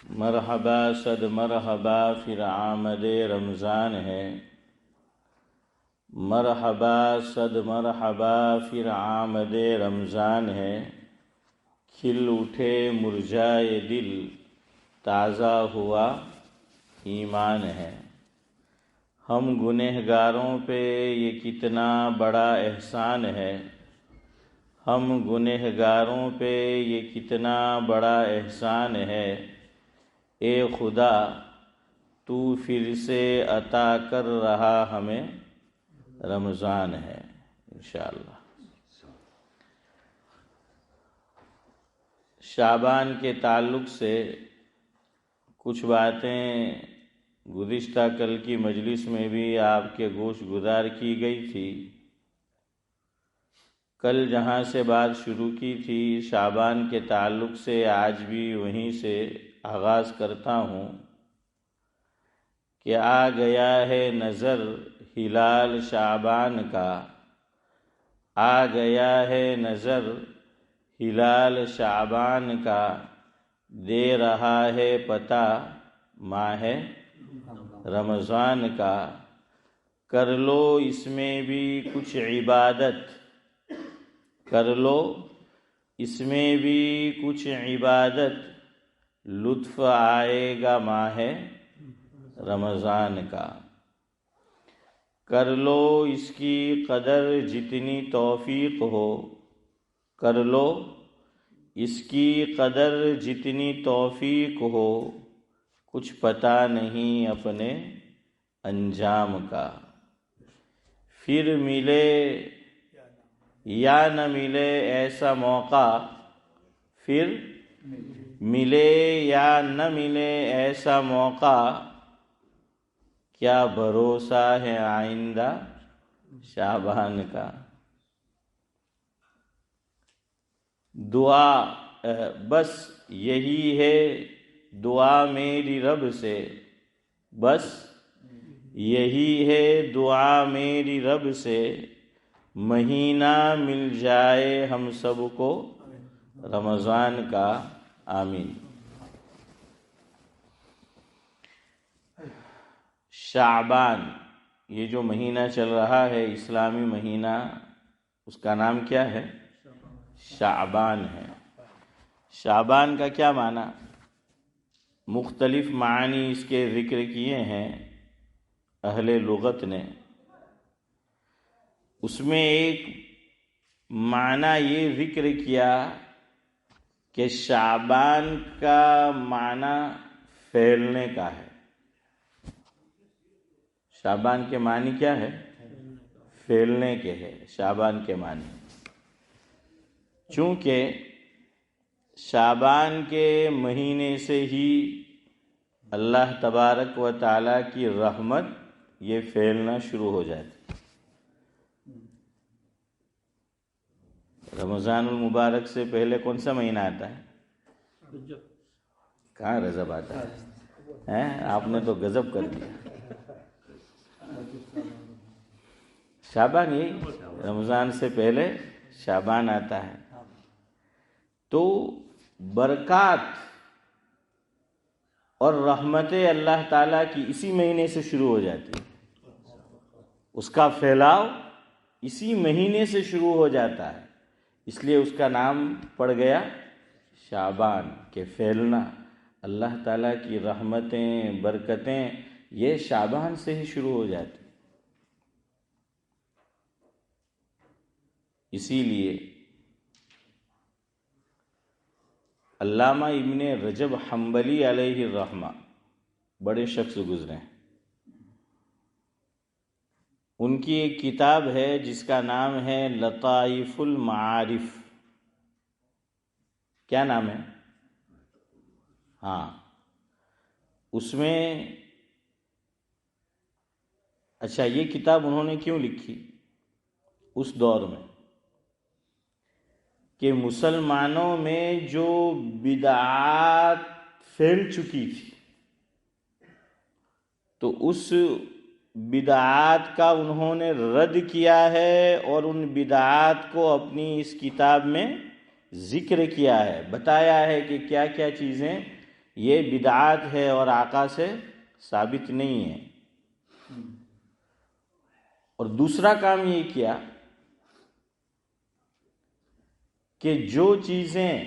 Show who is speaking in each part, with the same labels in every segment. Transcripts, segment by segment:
Speaker 1: مرحبا صد مرحبا پھر آمد رمضان ہے، مرحبا صد مرحبا پھر آمد رمضان ہے، کھل اٹھے مرجائے دل تازہ ہوا ایمان ہے۔ ہم گنہگاروں پہ یہ کتنا بڑا احسان ہے، ہم گنہگاروں پہ یہ کتنا بڑا احسان ہے، اے خدا تو پھر سے عطا کر رہا ہمیں رمضان ہے انشاءاللہ۔ شعبان کے تعلق سے کچھ باتیں گزشتہ کل کی مجلس میں بھی آپ کے گوش گزار کی گئی تھی۔ کل جہاں سے بات شروع کی تھی شعبان کے تعلق سے آج بھی وہیں سے آغاز کرتا ہوں کہ آ گیا ہے نظر ہلال شعبان کا، آ گیا ہے نظر ہلال شعبان کا، دے رہا ہے پتہ ماہ رمضان کا، کر لو اس میں بھی کچھ عبادت، کر لو اس میں بھی کچھ عبادت، لطف آئے گا ماہ رمضان کا، کر لو اس کی قدر جتنی توفیق ہو، کر لو اس کی قدر جتنی توفیق ہو، کچھ پتہ نہیں اپنے انجام کا، پھر ملے یا نہ ملے ایسا موقع، پھر ملے یا نہ ملے ایسا موقع، کیا بھروسہ ہے آئندہ شعبان کا۔ دعا بس یہی ہے دعا میری رب سے، بس یہی ہے دعا میری رب سے، مہینہ مل جائے ہم سب کو رمضان کا، آمین۔ شعبان یہ جو مہینہ چل رہا ہے اسلامی مہینہ، اس کا نام کیا ہے؟ شعبان ہے۔ شعبان کا کیا معنی؟ مختلف معنی اس کے ذکر کیے ہیں اہل لغت نے۔ اس میں ایک معنی یہ ذکر کیا کہ شعبان کا معنی پھیلنے کا ہے۔ شعبان کے معنی کیا ہے؟ پھیلنے کے ہے شعبان کے معنی۔ چونکہ شعبان کے مہینے سے ہی اللہ تبارک و تعالیٰ کی رحمت یہ پھیلنا شروع ہو جاتی۔ رمضان المبارک سے پہلے کون سا مہینہ آتا ہے؟ کہاں رجب آتا ہے؟ آپ نے تو غضب کر دیا۔ شعبان یہی رمضان سے پہلے شعبان آتا ہے، تو برکات اور رحمتیں اللہ تعالیٰ کی اسی مہینے سے شروع ہو جاتی ہے، اس کا پھیلاؤ اسی مہینے سے شروع ہو جاتا ہے، اس لیے اس کا نام پڑ گیا شعبان کہ پھیلنا۔ اللہ تعالیٰ کی رحمتیں برکتیں یہ شعبان سے ہی شروع ہو جاتی۔ اسی لیے علامہ ابن رجب حنبلی علیہ الرحمہ بڑے شخص گزرے ہیں، ان کی ایک کتاب ہے جس کا نام ہے لطائف المعارف۔ کیا نام ہے؟ ہاں، اس میں اچھا یہ کتاب انہوں نے کیوں لکھی اس دور میں کہ مسلمانوں میں جو بدعات پھیل چکی تھی تو اس بدعات کا انہوں نے رد کیا ہے اور ان بدعات کو اپنی اس کتاب میں ذکر کیا ہے، بتایا ہے کہ کیا کیا چیزیں یہ بدعات ہے اور آقا سے ثابت نہیں ہے۔ اور دوسرا کام یہ کیا کہ جو چیزیں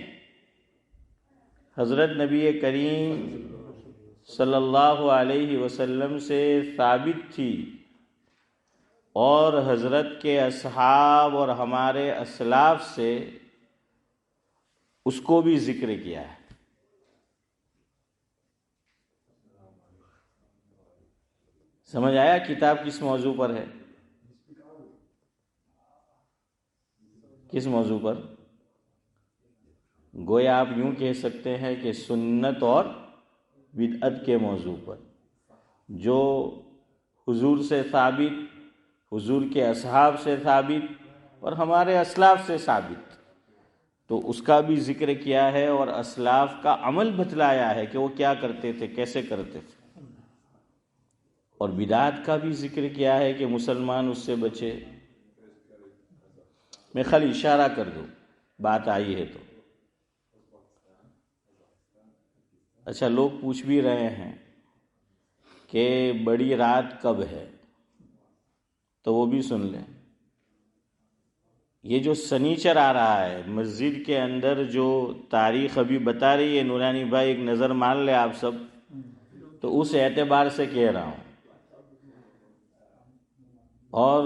Speaker 1: حضرت نبی کریم صلی اللہ علیہ وسلم سے ثابت تھی اور حضرت کے اصحاب اور ہمارے اسلاف سے، اس کو بھی ذکر کیا ہے۔ سمجھ آیا کتاب کس موضوع پر ہے؟ کس موضوع پر؟ گویا آپ یوں کہہ سکتے ہیں کہ سنت اور بدعت کے موضوع پر، جو حضور سے ثابت، حضور کے اصحاب سے ثابت اور ہمارے اسلاف سے ثابت، تو اس کا بھی ذکر کیا ہے اور اسلاف کا عمل بتلایا ہے کہ وہ کیا کرتے تھے، کیسے کرتے تھے۔ اور بدعات کا بھی ذکر کیا ہے کہ مسلمان اس سے بچے۔ میں خالی اشارہ کر دوں، بات آئی ہے تو۔ اچھا، لوگ پوچھ بھی رہے ہیں کہ بڑی رات کب ہے، تو وہ بھی سن لیں۔ یہ جو سنیچر آ رہا ہے مسجد کے اندر، جو تاریخ ابھی بتا رہی ہے نورانی بھائی، ایک نظر مان لیں آپ سب، تو اس اعتبار سے کہہ رہا ہوں۔ اور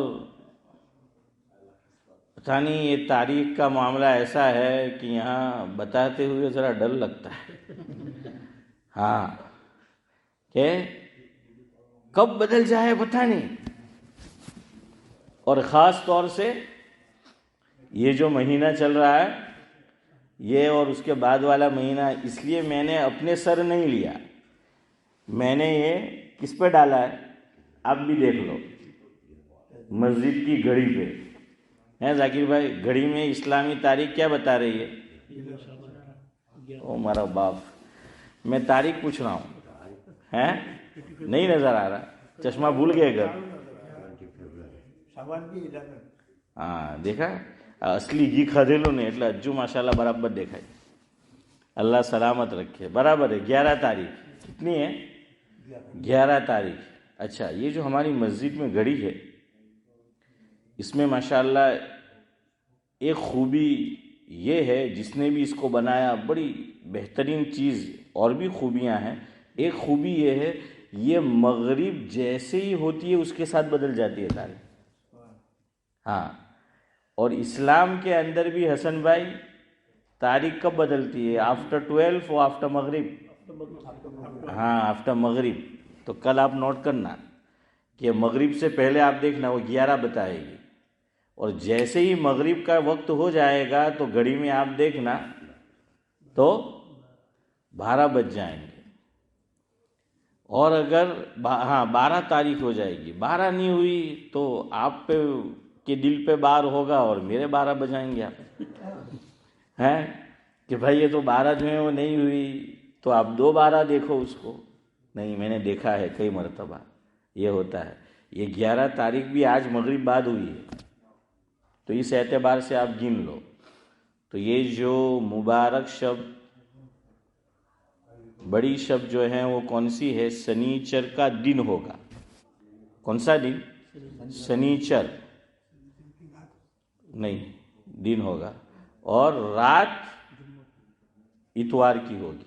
Speaker 1: پتہ نہیں یہ تاریخ کا معاملہ ایسا ہے کہ یہاں بتاتے ہوئے ذرا ڈر لگتا ہے، ہاں، کہ کب بدل جائے پتہ نہیں۔ اور خاص طور سے یہ جو مہینہ چل رہا ہے، یہ اور اس کے بعد والا مہینہ، اس لیے میں نے اپنے سر نہیں لیا، میں نے یہ کس پہ ڈالا ہے، آپ بھی دیکھ لو، مسجد کی گھڑی پہ ہے۔ ذاکر بھائی، گھڑی میں اسلامی تاریخ کیا بتا رہی ہے؟ او ہمارا باپ، میں تاریخ پوچھ رہا ہوں، ہیں نہیں نظر آ رہا، چشمہ بھول گئے گھر؟ ہاں دیکھا، اصلی گھی کھدیلو نے એટલે اجو ماشاءاللہ برابر دیکھائی۔ اللہ سلامت رکھے۔ برابر ہے 11 تاریخ، کتنی ہے؟ 11 تاریخ۔ اچھا، یہ جو ہماری مسجد میں گھڑی ہے، اس میں ماشاءاللہ ایک خوبی یہ ہے، جس نے بھی اس کو بنایا بڑی بہترین چیز، اور بھی خوبیاں ہیں۔ ایک خوبی یہ ہے، یہ مغرب جیسے ہی ہوتی ہے اس کے ساتھ بدل جاتی ہے تاریخ۔ ہاں، اور اسلام کے اندر بھی حسن بھائی تاریخ کب بدلتی ہے؟ آفٹر 12 اور آفٹر مغرب۔ ہاں، آفٹر مغرب۔ تو کل آپ نوٹ کرنا کہ مغرب سے پہلے آپ دیکھنا وہ 11 بتائے گی، اور جیسے ہی مغرب کا وقت ہو جائے گا تو گھڑی میں آپ دیکھنا تو 12 بج جائیں گے۔ اور اگر 12 تاریخ ہو جائے گی، 12 نہیں ہوئی تو آپ پہ کے دل پہ بار ہوگا اور میرے 12 بجائیں گے آپ، ہیں کہ بھائی یہ تو 12 جو ہیں وہ نہیں ہوئی، تو آپ 2/12 دیکھو اس کو۔ نہیں، میں نے دیکھا ہے کئی مرتبہ یہ ہوتا ہے۔ یہ 11 تاریخ بھی آج مغرب بعد ہوئی ہے، تو اس اعتبار سے آپ گن لو۔ تو یہ جو مبارک شب، بڑی شب جو ہے وہ کون سی ہے؟ سنیچر کا دن ہوگا۔ کون سا دن؟ سنیچر نہیں، دن ہوگا، اور رات اتوار کی ہوگی،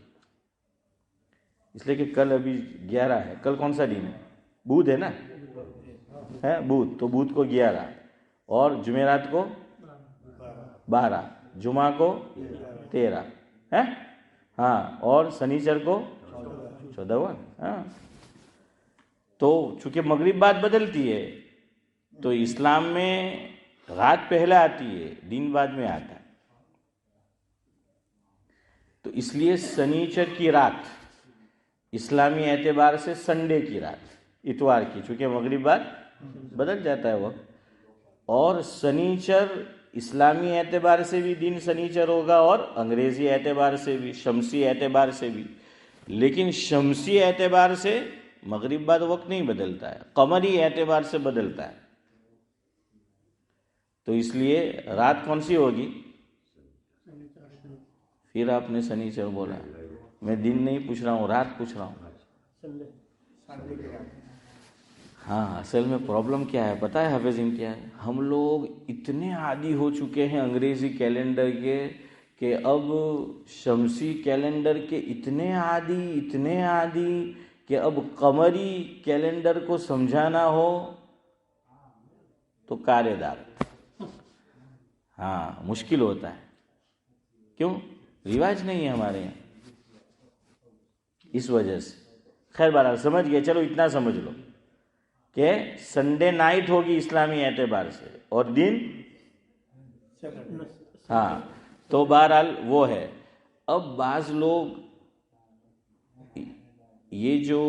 Speaker 1: اس لیے کہ کل ابھی 11 ہے۔ کل کون سا دن ہے؟ بدھ ہے نا، ہے بدھ، تو بدھ کو 11 اور جمعرات کو 12، جمعہ کو 13 ہے، ہاں، اور سنیچر کو 14۔ ہاں، تو چونکہ مغرب بعد بدلتی ہے، تو اسلام میں رات پہلے آتی ہے، دن بعد میں آتا ہے۔ تو اس لیے سنیچر کی رات اسلامی اعتبار سے سنڈے کی رات، اتوار کی، چونکہ مغرب بعد بدل جاتا ہے وقت، اور سنیچر اسلامی اعتبار سے بھی دن سنیچر ہوگا اور انگریزی اعتبار سے بھی، شمسی اعتبار سے بھی۔ لیکن شمسی اعتبار سے مغرب بعد وقت نہیں بدلتا ہے، قمری اعتبار سے بدلتا ہے۔ تو اس لیے رات کون سی ہوگی؟ پھر آپ نے سنیچر بولا، میں دن نہیں پوچھ رہا ہوں، رات پوچھ رہا ہوں. ہاں اصل میں پرابلم کیا ہے پتہ ہے حافظ امتیاز؟ ہم لوگ اتنے عادی ہو چکے ہیں انگریزی کیلنڈر کے کہ اب شمسی کیلنڈر کے اتنے عادی کہ اب قمری کیلنڈر کو سمجھانا ہو تو کارے دار. ہاں مشکل ہوتا ہے. کیوں؟ رواج نہیں ہے ہمارے یہاں اس وجہ سے. خیر بہرحال سمجھ گئے. چلو اتنا سمجھ لو کہ سنڈے نائٹ ہوگی اسلامی اعتبار سے اور دن ہاں تو بہرحال وہ ہے. اب بعض لوگ یہ جو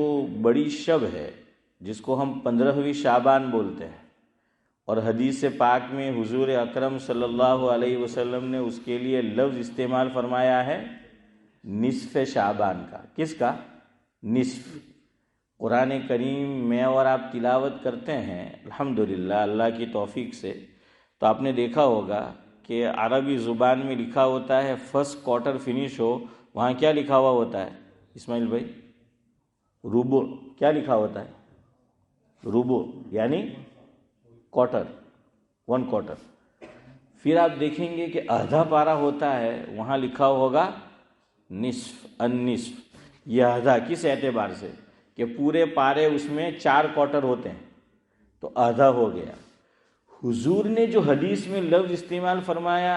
Speaker 1: بڑی شب ہے جس کو ہم 15ویں شعبان بولتے ہیں، اور حدیث پاک میں حضور اکرم صلی اللہ علیہ وسلم نے اس کے لیے لفظ استعمال فرمایا ہے نصف شعبان کا. کس کا؟ نصف. قرآن کریم میں اور آپ تلاوت کرتے ہیں الحمدللہ اللہ کی توفیق سے، تو آپ نے دیکھا ہوگا کہ عربی زبان میں لکھا ہوتا ہے فرسٹ کوارٹر فنش ہو، وہاں کیا لکھا ہوا ہوتا ہے اسماعیل بھائی؟ روبو. کیا لکھا ہوتا ہے؟ روبو یعنی کوارٹر، 1 کوارٹر. پھر آپ دیکھیں گے کہ آدھا پارا ہوتا ہے وہاں لکھا ہوگا نصف، النصف. یہ آدھا کس اعتبار سے کہ پورے پارے اس میں 4 کوارٹر ہوتے ہیں تو آدھا ہو گیا. حضور نے جو حدیث میں لفظ استعمال فرمایا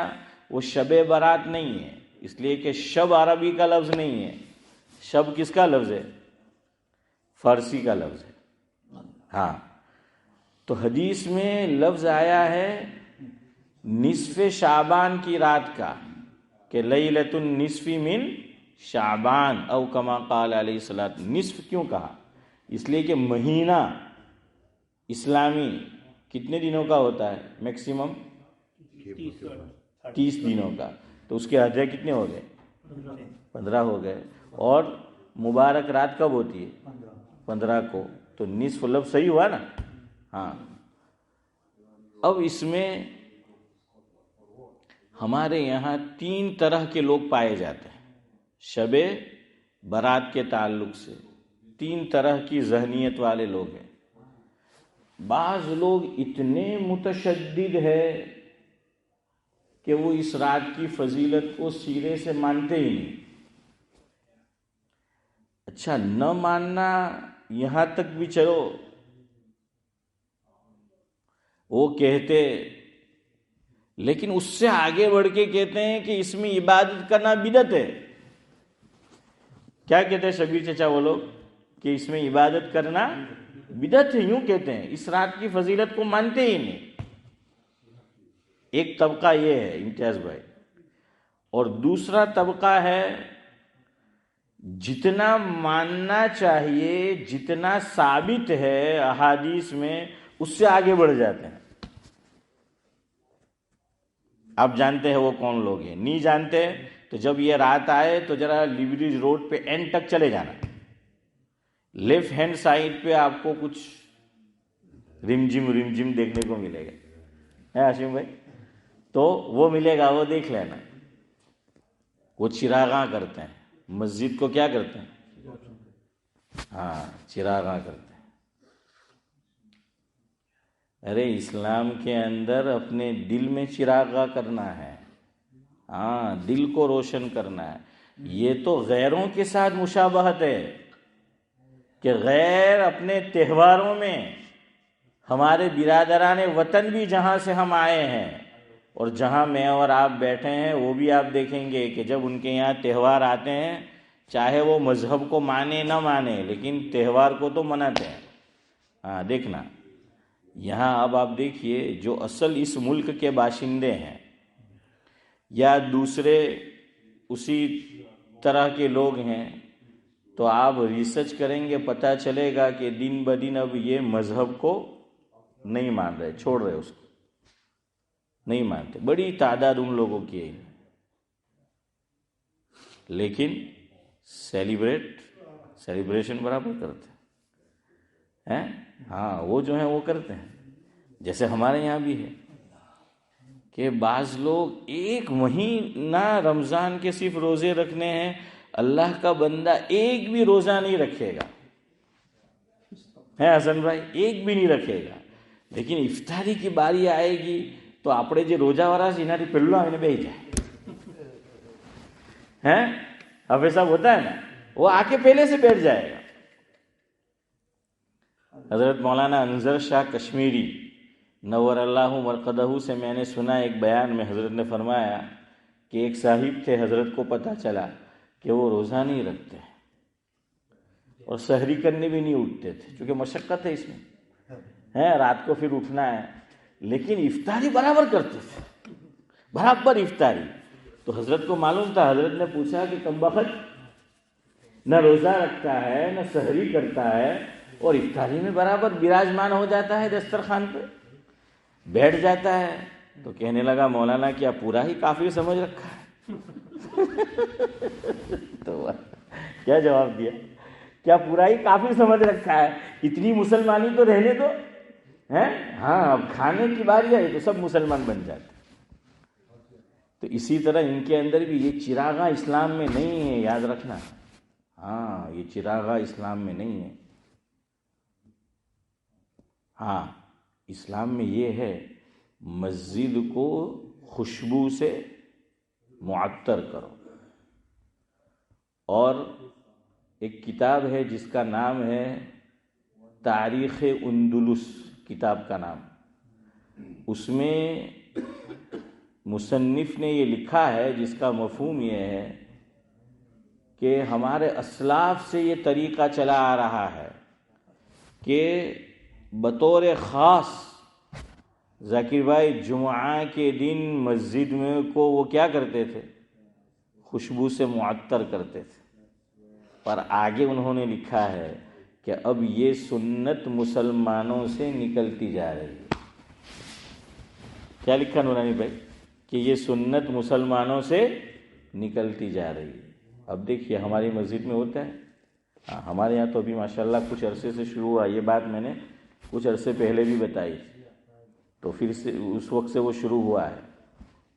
Speaker 1: وہ شب برات نہیں ہے، اس لیے کہ شب عربی کا لفظ نہیں ہے. شب کس کا لفظ ہے؟ فارسی کا لفظ ہے. ہاں تو حدیث میں لفظ آیا ہے نصف شعبان کی رات کا کہ لیلۃ النصف من شعبان او کما قال علیہ الصلوۃ. نصف کیوں کہا؟ اس لیے کہ مہینہ اسلامی کتنے دنوں کا ہوتا ہے؟ میکسیمم 30 دنوں کا. تو اس کے آدھے کتنے ہو گئے؟ 15 ہو گئے. اور مبارک رات کب ہوتی ہے؟ 15 کو. تو نصف لفظ صحیح ہوا نا؟ ہاں. اب اس میں ہمارے یہاں 3 طرح کے لوگ پائے جاتے ہیں شب برات کے تعلق سے. 3 طرح کی ذہنیت والے لوگ ہیں. بعض لوگ اتنے متشدد ہے کہ وہ اس رات کی فضیلت کو سرے سے مانتے ہی نہیں. اچھا نہ ماننا یہاں تک بھی چلو، وہ کہتے، لیکن اس سے آگے بڑھ کے کہتے ہیں کہ اس میں عبادت کرنا بدعت ہے. کیا کہتے ہیں شبیر چچا وہ لوگ؟ کہ اس میں عبادت کرنا بدعت ہے. یوں کہتے ہیں، اس رات کی فضیلت کو مانتے ہی نہیں. ایک طبقہ یہ ہے امتیاز بھائی. اور دوسرا طبقہ ہے جتنا ماننا چاہیے، جتنا ثابت ہے احادیث میں، اس سے آگے بڑھ جاتے ہیں. آپ جانتے ہیں وہ کون لوگ ہیں؟ نہیں جانتے تو جب یہ رات آئے تو ذرا لیوریج روڈ پہ اینڈ تک چلے جانا. لیفٹ ہینڈ سائڈ پہ آپ کو کچھ رمجم دیکھنے کو ملے گا. ہے ہاشم بھائی؟ تو وہ ملے گا، وہ دیکھ لینا. وہ چراغاں کرتے ہیں. مسجد کو کیا کرتے ہیں؟ ہاں چراغاں کرتے ہیں. ارے اسلام کے اندر اپنے دل میں چراغاں کرنا ہے. ہاں دل کو روشن کرنا ہے. یہ تو غیروں کے ساتھ مشابہت ہے کہ غیر اپنے تہواروں میں، ہمارے برادران وطن بھی جہاں سے ہم آئے ہیں اور جہاں میں اور آپ بیٹھے ہیں، وہ بھی آپ دیکھیں گے کہ جب ان کے یہاں تہوار آتے ہیں، چاہے وہ مذہب کو مانے نہ مانے لیکن تہوار کو تو مناتے ہیں. ہاں دیکھنا یہاں. اب آپ دیکھیے جو اصل اس ملک کے باشندے ہیں یا دوسرے اسی طرح کے لوگ ہیں، تو آپ ریسرچ کریں گے پتہ چلے گا کہ دن بدن اب یہ مذہب کو نہیں مان رہے، چھوڑ رہے، اس کو نہیں مانتے. بڑی تعداد ان لوگوں کی ہے، لیکن سیلیبریشن برابر کرتے ہیں. ہاں وہ جو ہیں وہ کرتے ہیں. جیسے ہمارے یہاں بھی ہے کہ بعض لوگ 1 مہینہ رمضان کے صرف روزے رکھنے ہیں، اللہ کا بندہ ایک بھی روزہ نہیں رکھے گا، ہے حسن بھائی، ایک بھی نہیں رکھے گا، لیکن افطاری کی باری آئے گی تو આપણે જે રોજાવાળા છે એનાથી પહેલો આવીને બેસી જાય ہیں، اب ایسا ہوتا ہے نا، وہ آ کے پہلے سے بیٹھ جائے گا۔ حضرت مولانا انظر شاہ کشمیری نور اللہ مرقدہ سے میں نے سنا، ایک بیان میں حضرت نے فرمایا کہ ایک صاحب تھے، حضرت کو پتہ چلا کہ وہ روزہ نہیں رکھتے اور سحری کرنے بھی نہیں اٹھتے تھے، چونکہ مشقت ہے اس میں، ہے رات کو پھر اٹھنا ہے، لیکن افطاری برابر کرتے تھے، برابر افطاری۔ تو حضرت کو معلوم تھا، حضرت نے پوچھا کہ کم وقت نہ روزہ رکھتا ہے نہ سحری کرتا ہے اور افطاری میں برابر براجمان ہو جاتا ہے، دسترخوان پہ بیٹھ جاتا ہے۔ تو کہنے لگا مولانا کیا پورا ہی کافر سمجھ رکھا ہے؟ تو کیا جواب دیا؟ کیا پورا ہی کافر سمجھ رکھا ہے؟ اتنی مسلمانی تو رہنے دو، ہیں؟ ہاں اب کھانے کی باری آئی تو سب مسلمان بن جاتے۔ تو اسی طرح ان کے اندر بھی یہ چراغاں اسلام میں نہیں ہے، یاد رکھنا، ہاں یہ چراغاں اسلام میں نہیں ہے۔ ہاں اسلام میں یہ ہے مسجد کو خوشبو سے معطر کرو، اور ایک کتاب ہے جس کا نام ہے تاریخ اندلس، کتاب کا نام، اس میں مصنف نے یہ لکھا ہے جس کا مفہوم یہ ہے کہ ہمارے اسلاف سے یہ طریقہ چلا آ رہا ہے کہ بطور خاص ذاکر بھائی جمعہ کے دن مسجد میں کو وہ کیا کرتے تھے؟ خوشبو سے معطر کرتے تھے، پر آگے انہوں نے لکھا ہے کہ اب یہ سنت مسلمانوں سے نکلتی جا رہی ہے۔ کیا لکھا نورانی بھائی؟ کہ یہ سنت مسلمانوں سے نکلتی جا رہی ہے۔ اب دیکھیے ہماری مسجد میں ہوتا ہے، ہمارے یہاں تو ابھی ماشاءاللہ کچھ عرصے سے شروع ہوا، یہ بات میں نے کچھ عرصے پہلے بھی بتائی، تو پھر سے اس وقت سے وہ شروع ہوا ہے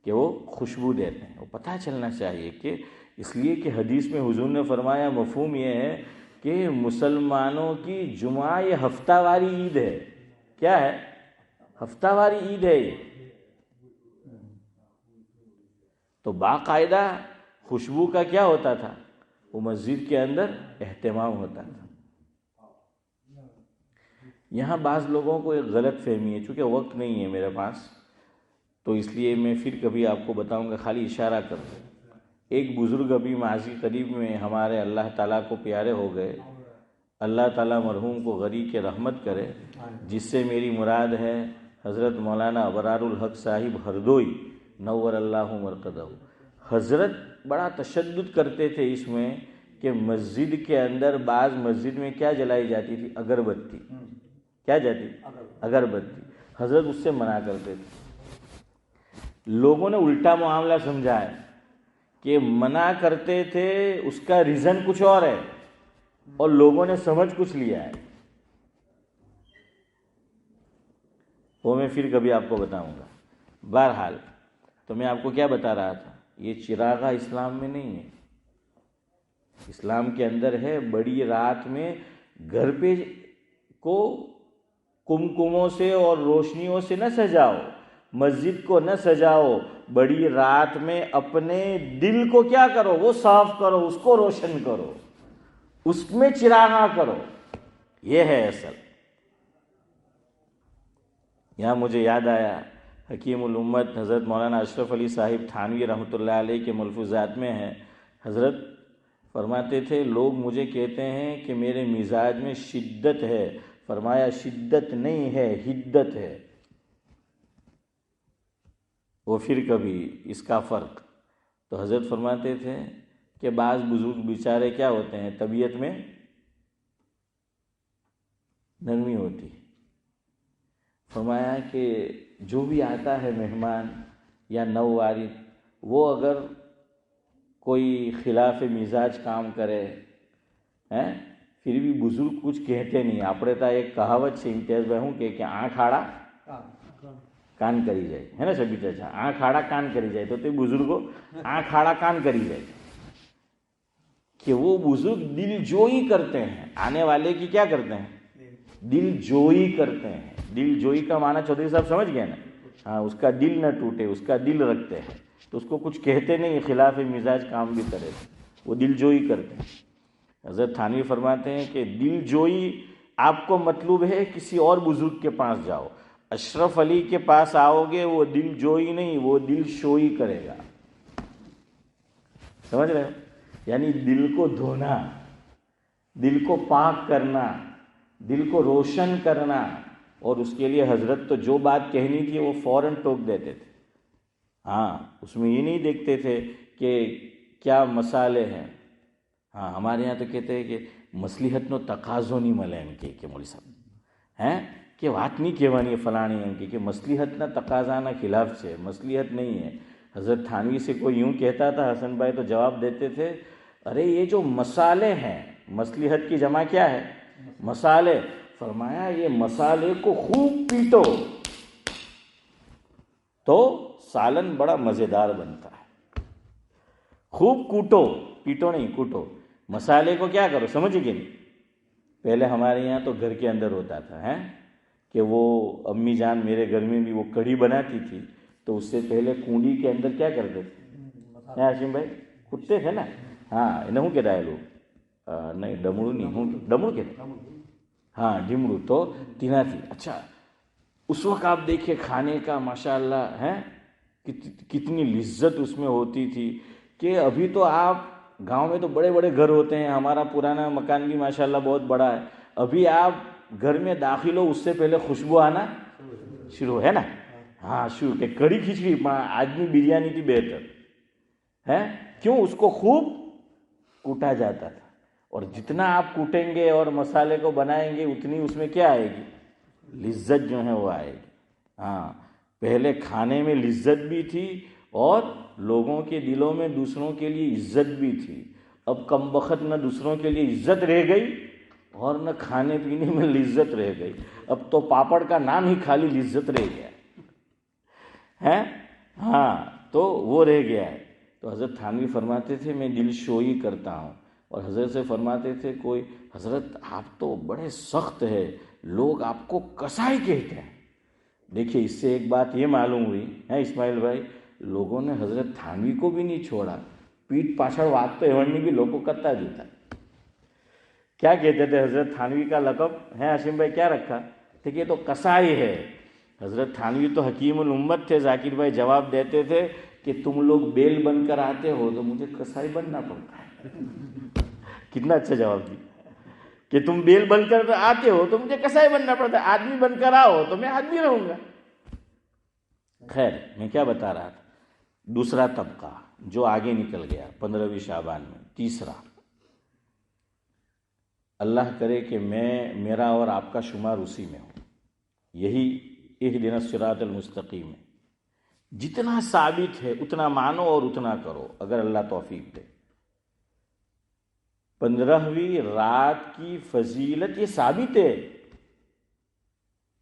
Speaker 1: کہ وہ خوشبو دیتے ہیں۔ وہ پتہ چلنا چاہیے کہ اس لیے کہ حدیث میں حضور نے فرمایا، مفہوم یہ ہے کہ مسلمانوں کی جمعہ یہ ہفتہ واری عید ہے۔ کیا ہے؟ ہفتہ واری عید ہے یہ۔ تو باقاعدہ خوشبو کا کیا ہوتا تھا؟ وہ مسجد کے اندر اہتمام ہوتا تھا۔ یہاں بعض لوگوں کو ایک غلط فہمی ہے، چونکہ وقت نہیں ہے میرے پاس تو اس لیے میں پھر کبھی آپ کو بتاؤں گا، خالی اشارہ کر دوں۔ ایک بزرگ ابھی ماضی قریب میں ہمارے اللہ تعالیٰ کو پیارے ہو گئے، اللہ تعالیٰ مرحوم کو غری کے رحمت کرے، جس سے میری مراد ہے حضرت مولانا ابرار الحق صاحب ہردوئی نور اللہ مرقدہ۔ حضرت بڑا تشدد کرتے تھے اس میں کہ مسجد کے اندر بعض مسجد میں کیا جلائی جاتی تھی؟ اگربتی۔ کیا جاتی؟ اگربتی۔ حضرت اس سے منع کرتے تھے۔ لوگوں نے الٹا معاملہ سمجھا ہے کہ منع کرتے تھے، اس کا ریزن کچھ اور ہے اور لوگوں نے سمجھ کچھ لیا ہے، وہ میں پھر کبھی آپ کو بتاؤں گا۔ بہرحال تو میں آپ کو کیا بتا رہا تھا، یہ چراغا اسلام میں نہیں ہے، اسلام کے اندر ہے بڑی رات میں گھر پہ کو کمکموں سے اور روشنیوں سے نہ سجاؤ، مسجد کو نہ سجاؤ، بڑی رات میں اپنے دل کو کیا کرو؟ وہ صاف کرو، اس کو روشن کرو، اس میں چراغاں کرو، یہ ہے اصل۔ یہاں مجھے یاد آیا حکیم الامت حضرت مولانا اشرف علی صاحب تھانوی رحمۃ اللہ علیہ کے ملفوظات میں ہے، حضرت فرماتے تھے لوگ مجھے کہتے ہیں کہ میرے مزاج میں شدت ہے، فرمایا شدت نہیں ہے، حدت ہے۔ وہ پھر کبھی اس کا فرق، تو حضرت فرماتے تھے کہ بعض بزرگ بیچارے کیا ہوتے ہیں، طبیعت میں نرمی ہوتی، فرمایا کہ جو بھی آتا ہے مہمان یا نو وارد، وہ اگر کوئی خلاف مزاج کام کرے پھر بھی بزرگ کچھ کہتے نہیں۔ આપણે તો એક કહાવત છે ઇમ્તિયાઝભાઈ શું કે આંખ આડા કાન કરી જાય, હે ને સબી ચાચા, આંખ આડા કાન કરી જાય, તો તે બુઝુર્ગો આંખ આડા કાન કરી જાય। کہ وہ بزرگ دل جوئی کرتے ہیں، آنے والے کی کیا کرتے ہیں؟ دل جوئی کرتے ہیں۔ دل جوئی کا معنی چودھری صاحب سمجھ گئے نا؟ ہاں، اس کا دل نہ ٹوٹے، اس کا دل رکھتے ہیں، تو اس کو کچھ کہتے نہیں، خلاف مزاج کام بھی کرے، وہ دل جوئی کرتے ہیں۔ حضرت تھانوی فرماتے ہیں کہ دل جوئی آپ کو مطلوب ہے کسی اور بزرگ کے پاس جاؤ، اشرف علی کے پاس آؤ گے وہ دل جوئی نہیں، وہ دل شوئی کرے گا۔ سمجھ رہے ہو؟ یعنی دل کو دھونا، دل کو پاک کرنا، دل کو روشن کرنا، اور اس کے لیے حضرت تو جو بات کہنی تھی وہ فوراً ٹوک دیتے تھے۔ ہاں، اس میں یہ نہیں دیکھتے تھے کہ کیا مسالے ہیں۔ ہاں، ہمارے یہاں تو کہتے ہیں کہ مصلحت نو تقاضو نہیں ملے ان کے، کہ مولوی صاحب ہیں کہ بات نہیں کہوانی ہے فلانی ان کی، کہ مصلحت نہ تقاضا نہ خلاف سے، مصلحت نہیں ہے۔ حضرت تھانوی سے کوئی یوں کہتا تھا، حسن بھائی تو جواب دیتے تھے، ارے یہ جو مسالے ہیں، مصلحت کی جمع کیا ہے؟ مسالے۔ فرمایا یہ مسالے کو خوب پیٹو تو سالن بڑا مزیدار بنتا ہے۔ خوب کوٹو، پیٹو نہیں، کوٹو۔ مسالے کو کیا کرو، سمجھ گئے؟ پہلے ہمارے یہاں تو گھر کے اندر ہوتا تھا ہیں کہ وہ امی جان میرے گھر میں بھی وہ کڑھی بناتی تھی تو اس سے پہلے کنڈی کے اندر کیا کرتے تھے؟ ہاشم بھائی کٹتے تھے نا؟ ہاں، نہیں کہتا ہے لوگ، نہیں ڈمڑو نہیں ہوں، ڈمڑو کہتے، ہاں ڈمڑو تو تینا تھی۔ اچھا، اس وقت آپ دیکھیں کھانے کا ماشاءاللہ ہے کتنی لذت اس میں ہوتی تھی، کہ ابھی تو آپ گاؤں میں تو بڑے بڑے گھر ہوتے ہیں، ہمارا پرانا مکان بھی ماشاءاللہ بہت بڑا ہے، ابھی آپ گھر میں داخل ہو اس سے پہلے خوشبو آنا شروع ہے نا؟ ہاں شروع، کہ کڑی کھچڑی آدمی بریانی کی بہتر ہے، کیوں؟ اس کو خوب کوٹا جاتا تھا، اور جتنا آپ کوٹیں گے اور مسالے کو بنائیں گے اتنی اس میں کیا آئے گی؟ لذت جو ہے وہ آئے گی۔ ہاں، پہلے کھانے میں لذت بھی تھی اور لوگوں کے دلوں میں دوسروں کے لیے عزت بھی تھی۔ اب کم بخت نہ دوسروں کے لیے عزت رہ گئی اور نہ کھانے پینے میں لذت رہ گئی، اب تو پاپڑ کا نام ہی خالی لذت رہ گیا ہے۔ ہاں، تو وہ رہ گیا ہے۔ تو حضرت تھانوی فرماتے تھے میں دل شوئی کرتا ہوں، اور حضرت سے فرماتے تھے کوئی حضرت آپ تو بڑے سخت ہے، لوگ آپ کو کسائی کہتے ہیں۔ دیکھیے اس سے ایک بات یہ معلوم ہوئی ہے اسماعیل بھائی، لوگوں نے حضرت تھانوی کو بھی نہیں چھوڑا، پیٹ پاچھڑ وات تو ایوڑنی بھی لوگوں کرتا دیتا۔ کیا کہتے تھے حضرت تھانوی کا لقب ہے ہاشم بھائی کیا رکھا؟ دیکھیے تو کسائی ہے۔ حضرت تھانوی تو حکیم الامت تھے، ذاکر بھائی جواب دیتے تھے کہ تم لوگ بیل بن کر آتے ہو تو مجھے کسائی بننا پڑتا ہے۔ کتنا اچھا جواب دیا کہ تم بیل بن کر آتے ہو تو مجھے کسائی بننا پڑتا ہے، آدمی بن کر آؤ تو میں آدمی رہوں گا۔ خیر، میں کیا بتا رہا تھا، دوسرا طبقہ جو آگے نکل گیا 15ویں شعبان میں، تیسرا، اللہ کرے کہ میرا اور آپ کا شمار اسی میں ہو، یہی اہدنا الصراط المستقیم ہے۔ جتنا ثابت ہے اتنا مانو اور اتنا کرو اگر اللہ توفیق دے۔ 15ویں رات کی فضیلت یہ ثابت ہے،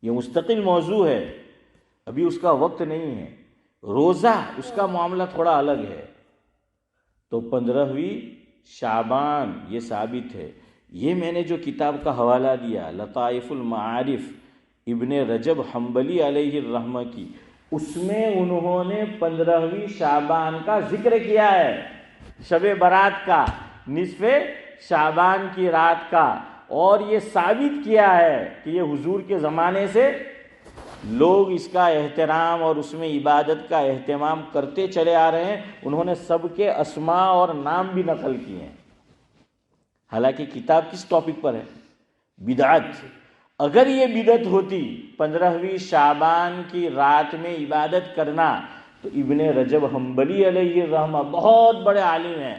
Speaker 1: یہ مستقل موضوع ہے، ابھی اس کا وقت نہیں ہے۔ روزہ اس کا معاملہ تھوڑا الگ ہے، تو 15ویں شعبان یہ ثابت ہے۔ یہ میں نے جو کتاب کا حوالہ دیا لطائف المعارف ابن رجب حنبلی علیہ الرحمہ کی، اس میں انہوں نے 15ویں شعبان کا ذکر کیا ہے، شب برات کا، نصف شعبان کی رات کا، اور یہ ثابت کیا ہے کہ یہ حضور کے زمانے سے لوگ اس کا احترام اور اس میں عبادت کا اہتمام کرتے چلے آ رہے ہیں۔ انہوں نے سب کے اسماء اور نام بھی نقل کیے ہیں، حالانکہ کتاب کس ٹاپک پر ہے؟ بدعت۔ اگر یہ بدعت ہوتی 15ویں شعبان کی رات میں عبادت کرنا، تو ابن رجب حنبلی علیہ الرحمہ بہت بڑے عالم ہیں،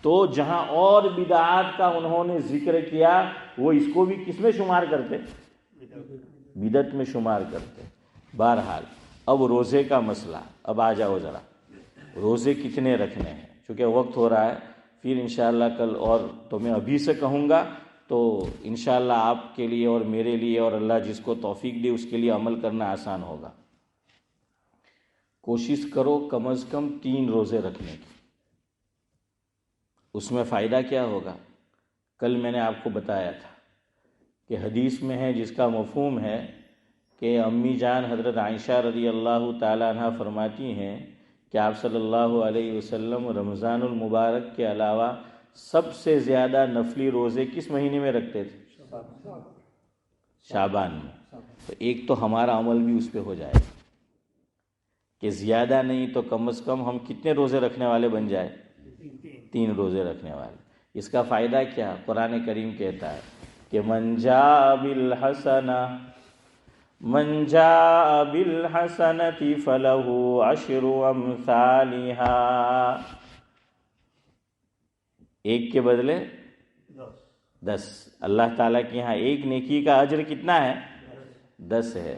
Speaker 1: تو جہاں اور بدعات کا انہوں نے ذکر کیا وہ اس کو بھی کس میں شمار کرتے؟ بدعت میں شمار کرتے۔ بہرحال اب روزے کا مسئلہ، اب آ جاؤ ذرا، روزے کتنے رکھنے ہیں؟ چونکہ وقت ہو رہا ہے، پھر انشاءاللہ کل، اور تو میں ابھی سے کہوں گا تو انشاءاللہ آپ کے لیے اور میرے لیے اور اللہ جس کو توفیق دے اس کے لیے عمل کرنا آسان ہوگا۔ کوشش کرو کم از کم 3 روزے رکھنے کی، اس میں فائدہ کیا ہوگا؟ کل میں نے آپ کو بتایا تھا کہ حدیث میں ہے جس کا مفہوم ہے کہ امی جان حضرت عائشہ رضی اللہ تعالیٰ عنہ فرماتی ہیں کہ آپ صلی اللہ علیہ وسلم رمضان المبارک کے علاوہ سب سے زیادہ نفلی روزے کس مہینے میں رکھتے تھے؟ شعبان میں. تو ایک تو ہمارا عمل بھی اس پہ ہو جائے کہ زیادہ نہیں تو کم از کم ہم کتنے روزے رکھنے والے بن جائے؟ 3 روزے رکھنے والے. اس کا فائدہ کیا؟ قرآن کریم کہتا ہے کہ من جاء بالحسنۃ فلہ عشر امثالها، ایک کے بدلے 10. اللہ تعالیٰ کے یہاں ایک نیکی کا اجر کتنا ہے؟ 10 ہے.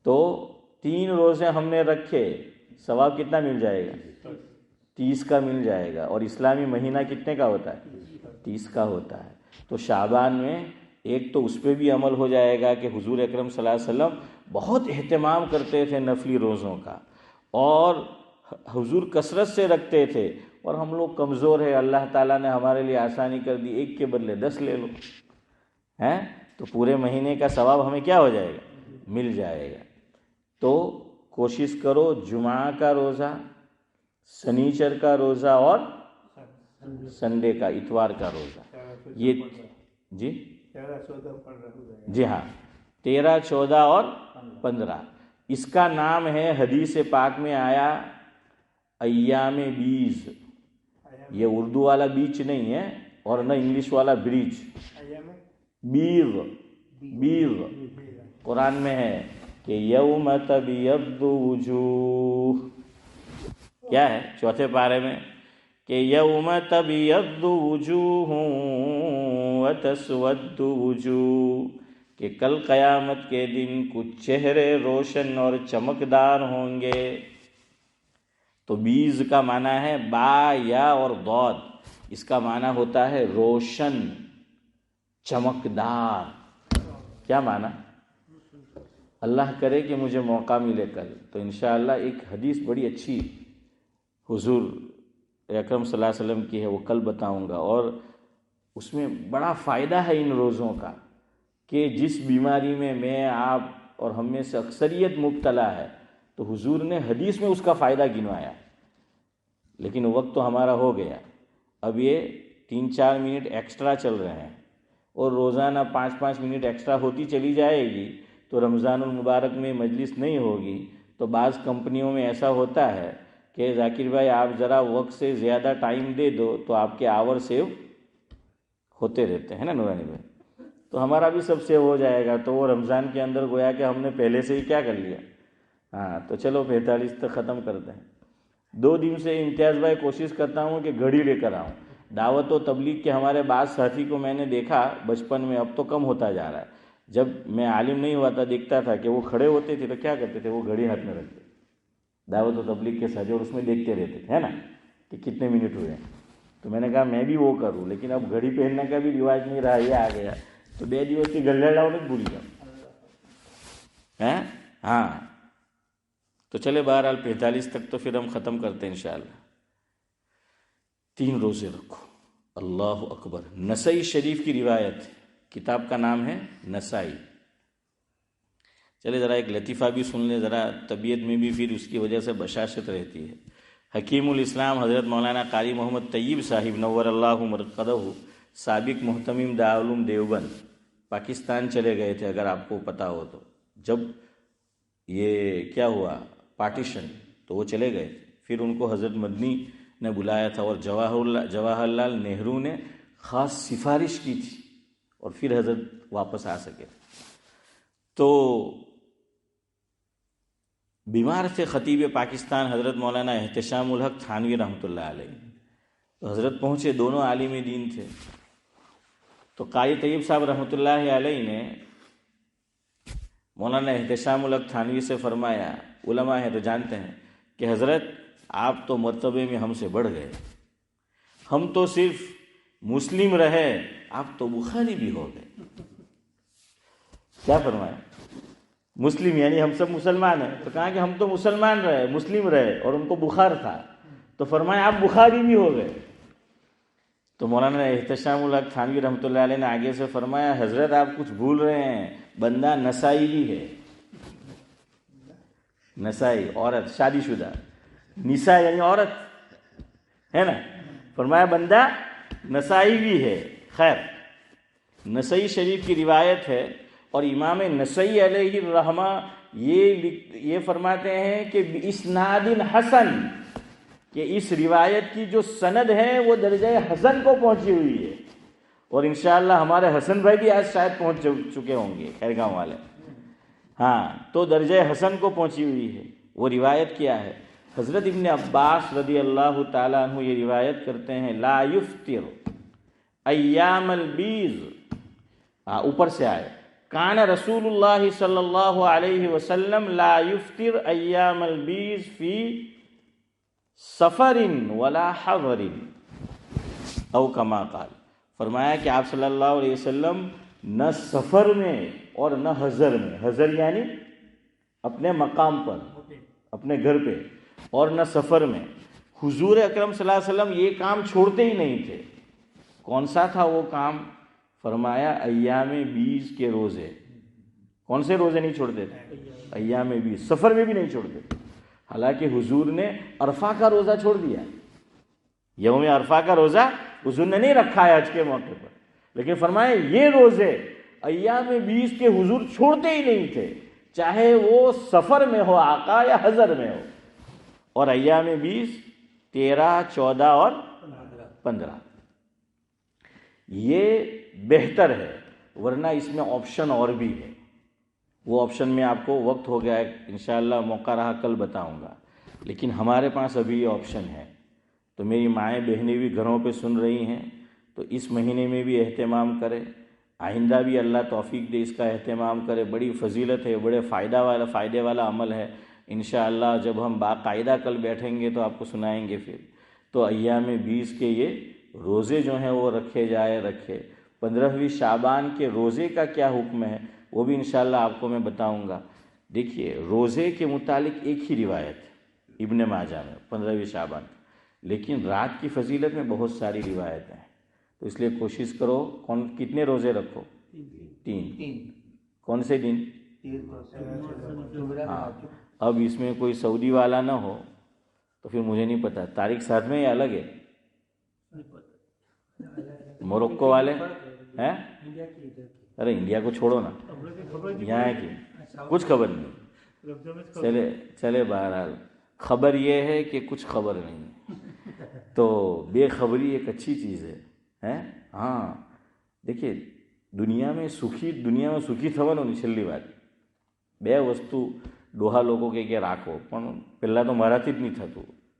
Speaker 1: تو 3 روزے ہم نے رکھے، ثواب کتنا مل جائے گا؟ 30 کا مل جائے گا. اور اسلامی مہینہ کتنے کا ہوتا ہے؟ 30 کا ہوتا ہے. تو شعبان میں ایک تو اس پہ بھی عمل ہو جائے گا کہ حضور اکرم صلی اللہ علیہ وسلم بہت اہتمام کرتے تھے نفلی روزوں کا، اور حضور کثرت سے رکھتے تھے، اور ہم لوگ کمزور ہیں، اللہ تعالیٰ نے ہمارے لیے آسانی کر دی، ایک کے بدلے 10 لے لو ہیں، تو پورے مہینے کا ثواب ہمیں کیا ہو جائے گا؟ مل جائے گا. تو کوشش کرو جمعہ کا روزہ، سنیچر کا روزہ اور سنڈے کا، اتوار کا روزہ، یہ جی ہاں 13، 14 اور 15. اس کا نام ہے، حدیث پاک میں آیا ایام بیز. یہ اردو والا بیچ نہیں ہے اور نہ انگلش والا بریج، بیغ قرآن میں ہے کہ یوم تبیض وجوہ، کیا ہے 4 پارے میں کہ یوم تبیض وجوہ وتسود وجوہ، کہ کل قیامت کے دن کچھ چہرے روشن اور چمکدار ہوں گے. تو بیز کا معنی ہے با، یا اور ضاد، اس کا معنی ہوتا ہے روشن، چمکدار. کیا معنی؟ اللہ کرے کہ مجھے موقع ملے کل تو انشاءاللہ ایک حدیث بڑی اچھی حضور اکرم صلی اللہ علیہ وسلم کی ہے، وہ کل بتاؤں گا. اور اس میں بڑا فائدہ ہے ان روزوں کا کہ جس بیماری میں آپ اور ہم میں سے اکثریت مبتلا ہے، تو حضور نے حدیث میں اس کا فائدہ گنوایا. لیکن وقت تو ہمارا ہو گیا. اب یہ 3-4 منٹ ایکسٹرا چل رہے ہیں، اور روزانہ 5-5 منٹ ایکسٹرا ہوتی چلی جائے گی تو رمضان المبارک میں مجلس نہیں ہوگی. تو بعض کمپنیوں میں ایسا ہوتا ہے کہ ذاکر بھائی آپ ذرا وقت سے زیادہ ٹائم دے دو تو آپ کے آور سیو ہوتے رہتے ہیں نا نورانی بھائی. تو ہمارا بھی سب سیو ہو جائے گا. تو وہ رمضان کے اندر گویا کہ ہم نے پہلے سے ہی کیا کر لیا. ہاں تو چلو 45 تک ختم کرتے ہیں. 2 دن سے امتیاز بھائی کوشش کرتا ہوں کہ گھڑی لے کر آؤں. دعوت و تبلیغ کے ہمارے بعض ساتھی کو میں نے دیکھا بچپن میں، اب تو کم ہوتا جا رہا ہے. جب میں عالم نہیں ہوا تھا دیکھتا تھا کہ وہ کھڑے ہوتے تھے تو کیا کرتے تھے، وہ گھڑی ہاتھ میں رکھتے دعوت و تبلیغ کے ساتھ، اور اس میں دیکھتے رہتے تھے، ہے نا، کہ کتنے منٹ ہوئے ہیں. تو میں نے کہا میں بھی وہ کروں، لیکن اب گھڑی پہننے کا بھی رواج نہیں رہا، یہ آ گیا تو 2 દિવસ کی گلے لاؤ بھول جاؤ. ہاں تو چلے بہرحال 45 تک تو پھر ہم ختم کرتے ہیں انشاءاللہ. 3 روزے رکھو. اللہ اکبر. نسائی شریف کی روایت، کتاب کا نام ہے نسائی. چلے ذرا ایک لطیفہ بھی سن لیں، ذرا طبیعت میں بھی پھر اس کی وجہ سے بشاشت رہتی ہے. حکیم الاسلام حضرت مولانا قاری محمد طیب صاحب نور اللہ مرقدہ، سابق محتمم دارالعلوم دیوبند، پاکستان چلے گئے تھے اگر آپ کو پتہ ہو تو. جب یہ کیا ہوا پارٹیشن تو وہ چلے گئے تھے. پھر ان کو حضرت مدنی نے بلایا تھا، اور جواہر لال نہرو نے خاص سفارش کی تھی، اور پھر حضرت واپس آ سکے. تو بیمار تھے خطیب پاکستان حضرت مولانا احتشام الحق تھانوی رحمۃ اللہ علیہ. تو حضرت پہنچے، دونوں عالم دین تھے. تو قاری طیب صاحب رحمۃ اللہ علیہ نے مولانا احتشام الحق تھانوی سے فرمایا، علماء ہیں تو جانتے ہیں کہ حضرت آپ تو مرتبے میں ہم سے بڑھ گئے، ہم تو صرف مسلم رہے، آپ تو بخاری بھی ہو گئے. کیا فرمایا؟ مسلم یعنی ہم سب مسلمان ہیں. تو کہا کہ ہم تو مسلمان رہے، مسلم رہے، اور ان کو بخار تھا. تو فرمایا آپ بخاری بھی ہو گئے. تو مولانا احتشام الحق تھانوی رحمۃ اللہ علیہ نے آگے سے فرمایا حضرت آپ کچھ بھول رہے ہیں، بندہ نسائی بھی ہے، نسائی عورت شادی شدہ، نساء یعنی عورت ہے نا، فرمایا بندہ نسائی بھی ہے. خیر نسائی شریف کی روایت ہے اور امام نسائی علیہ الرحمہ یہ فرماتے ہیں کہ بِإِسْنَادٍ حسن، کہ اس روایت کی جو سند ہے وہ درجہ حسن کو پہنچی ہوئی ہے. اور انشاءاللہ ہمارے حسن بھائی بھی آج شاید پہنچ چکے ہوں گے خیر گاؤں والے. ہاں تو درجہ حسن کو پہنچی ہوئی ہے. وہ روایت کیا ہے؟ حضرت ابن عباس رضی اللہ تعالیٰ عنہ یہ روایت کرتے ہیں لا یفطر ایام البیض، اوپر سے آئے کان رسول اللہ صلی اللہ علیہ وسلم لا یفطر ایام البیض فی سفر ولا حضر او کما قال، فرمایا کہ آپ صلی اللہ علیہ وسلم نہ سفر میں اور نہ حضر میں، حضر یعنی اپنے مقام پر اپنے گھر پہ، اور نہ سفر میں، حضور اکرم صلی اللہ علیہ وسلم یہ کام چھوڑتے ہی نہیں تھے. کون سا تھا وہ کام؟ فرمایا ایام بیس کے روزے. کون سے روزے نہیں چھوڑتے تھے؟ ایام بیس، سفر میں بھی نہیں چھوڑتے تھے. حالانکہ حضور نے عرفہ کا روزہ چھوڑ دیا، یوم عرفہ کا روزہ حضور نے نہیں رکھا ہے حج کے موقع پر، لیکن فرمایا یہ روزے ایام بیس کے حضور چھوڑتے ہی نہیں تھے، چاہے وہ سفر میں ہو آقا یا حضر میں ہو. اور ایام بیس 13، 14 اور 15 یہ بہتر ہے، ورنہ اس میں آپشن اور بھی ہے. وہ آپشن میں آپ کو وقت ہو گیا ہے، انشاءاللہ موقع رہا کل بتاؤں گا، لیکن ہمارے پاس ابھی یہ آپشن ہے. تو میری مائیں بہنیں بھی گھروں پہ سن رہی ہیں تو اس مہینے میں بھی اہتمام کرے، آئندہ بھی اللہ توفیق دے اس کا اہتمام کرے. بڑی فضیلت ہے، بڑے فائدے والا عمل ہے. انشاءاللہ جب ہم باقاعدہ کل بیٹھیں گے تو آپ کو سنائیں گے. پھر تو ایام 20 کے یہ روزے جو ہیں وہ رکھے. 15ویں شعبان کے روزے کا کیا حکم ہے وہ بھی انشاءاللہ آپ کو میں بتاؤں گا. دیکھیے روزے کے متعلق ایک ہی روایت ہے ابن ماجہ میں 15ویں شعبان، لیکن رات کی فضیلت میں بہت ساری روایتیں ہیں. تو اس لیے کوشش کرو کتنے روزے رکھو؟ 3. کون سے دن؟ ہاں اب اس میں کوئی سعودی والا نہ ہو تو پھر مجھے نہیں پتا تاریخ ساتھ میں یا الگ ہے. موروکو والے ہیں؟ ارے انڈیا کو چھوڑو نا، یہاں کی کچھ خبر نہیں. چلے بہرحال خبر یہ ہے کہ کچھ خبر نہیں، تو بے خبری ایک اچھی چیز ہے. ہاں دیکھیے دنیا میں سکھی થવાનો છેલ્લી વાત. 2 વસ્તુ ડોહા લોકો કે રાખો, પણ પહેલાં તો મારાથી જ નહીં થતું.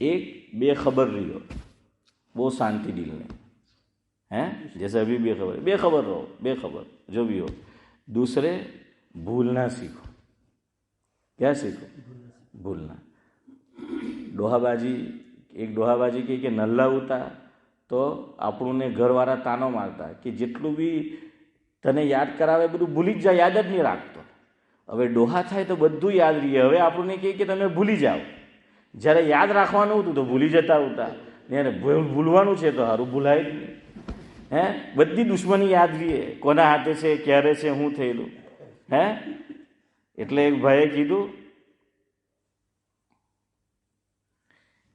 Speaker 1: ایک بے خبر رہو وہ شانتی دل میں ہیں، جیسے ابھی بے خبر رہو، بے خبر جو بھی ہو. دوسرے بھولنا سیکھو. کیا سیکھو؟ بھولنا. ડોહા બાજી કે નલ્લા ઉતા તો આપણને ઘરવાળા તાનો મારતા કે જેટલું બી તને યાદ કરાવે બધું ભૂલી જ જાય, યાદ જ નહીં રાખતો. હવે ડોહા થાય તો બધું યાદ રહીએ. હવે આપણને કહે કે તમે ભૂલી જાઓ, જ્યારે યાદ રાખવાનું હતું તો ભૂલી જતા હતા. ને ભૂલવાનું છે તો સારું ભૂલાય જ નહીં. બધી દુશ્મની યાદ રહીએ, કોના હાથે છે, ક્યારે છે, શું થયેલું. એટલે એક ભાઈએ કીધું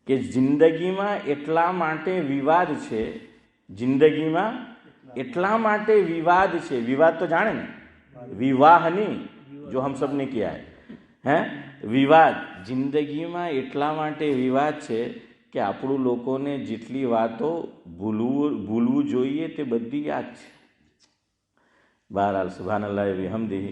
Speaker 1: કે જિંદગીમાં એટલા માટે વિવાદ છે, જિંદગીમાં એટલા માટે વિવાદ છે. વિવાદ તો જાણે ને, વિવાહની જો હમ સબને કિયા હે વિવાદ. જિંદગીમાં એટલા માટે વિવાદ છે કે આપણું લોકોને જેટલી વાતો ભૂલવું જોઈએ તે બધી યાદ છે. બહરહાલ સુબહાનલ્લાહ બિહમ્દિહી